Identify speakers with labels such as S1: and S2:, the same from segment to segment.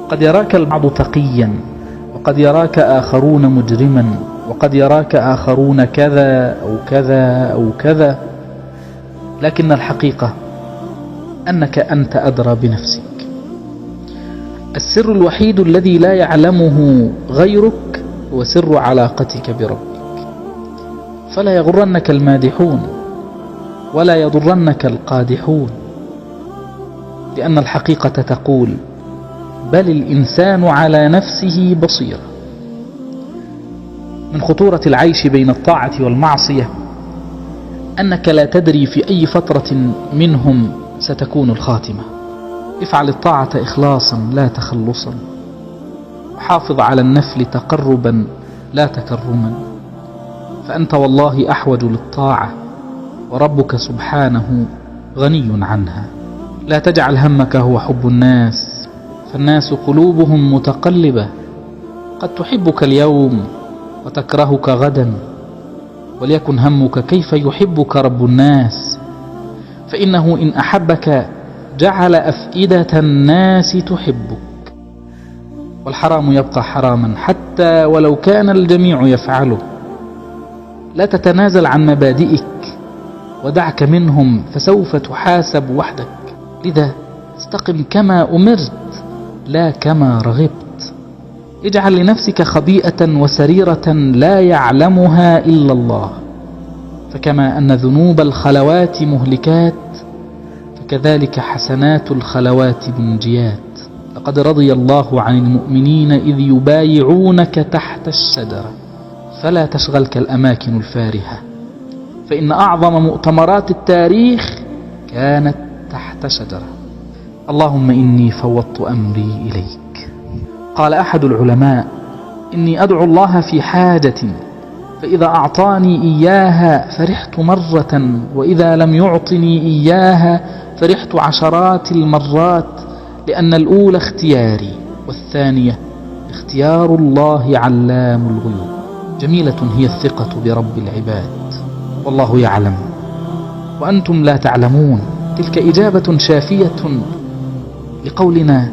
S1: قد يراك البعض تقيا، وقد يراك آخرون مجرما، وقد يراك آخرون كذا أو كذا أو كذا، لكن الحقيقة أنك أنت أدرى بنفسك. السر الوحيد الذي لا يعلمه غيرك هو سر علاقتك بربك. فلا يغرنك المادحون ولا يضرنك القادحون، لأن الحقيقة تقول: بل الإنسان على نفسه بصيرة. من خطورة العيش بين الطاعة والمعصية أنك لا تدري في أي فترة منهم ستكون الخاتمة. افعل الطاعة إخلاصا لا تخلصا، وحافظ على النفل تقربا لا تكرما، فأنت والله أحوج للطاعة، وربك سبحانه غني عنها. لا تجعل همك هو حب الناس، فالناس قلوبهم متقلبة، قد تحبك اليوم وتكرهك غدا، وليكن همك كيف يحبك رب الناس، فإنه إن أحبك جعل أفئدة الناس تحبك. والحرام يبقى حراما حتى ولو كان الجميع يفعله. لا تتنازل عن مبادئك ودعك منهم، فسوف تحاسب وحدك. لذا استقم كما أمرت لا كما رغبت. اجعل لنفسك خبيئة وسريرة لا يعلمها إلا الله، فكما أن ذنوب الخلوات مهلكات، فكذلك حسنات الخلوات منجيات. لقد رضي الله عن المؤمنين إذ يبايعونك تحت الشجرة، فلا تشغلك الأماكن الفارهة، فإن أعظم مؤتمرات التاريخ كانت تحت شجرة. اللهم إني فوضت أمري إليك. قال أحد العلماء: إني أدعو الله في حاجة، فإذا أعطاني إياها فرحت مرة، وإذا لم يعطني إياها فرحت عشرات المرات، لأن الأولى اختياري، والثانية اختيار الله علام الغيوب. جميلة هي الثقة برب العباد، والله يعلم وأنتم لا تعلمون. تلك إجابة شافية لقولنا: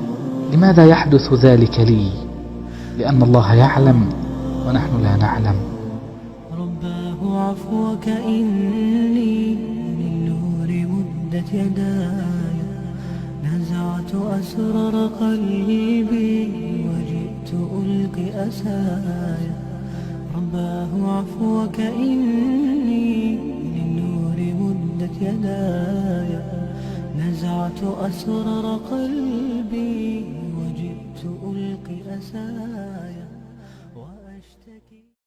S1: لماذا يحدث ذلك لي؟ لأن الله يعلم ونحن لا نعلم.
S2: رباه عفوك إني للنور مدت يداي، نزعت أسرار قلبي وجئت ألقي أسايا. رباه عفوك إني للنور مدت يداي، نزعت أسرار قلبي وجئت ألقي أسايا.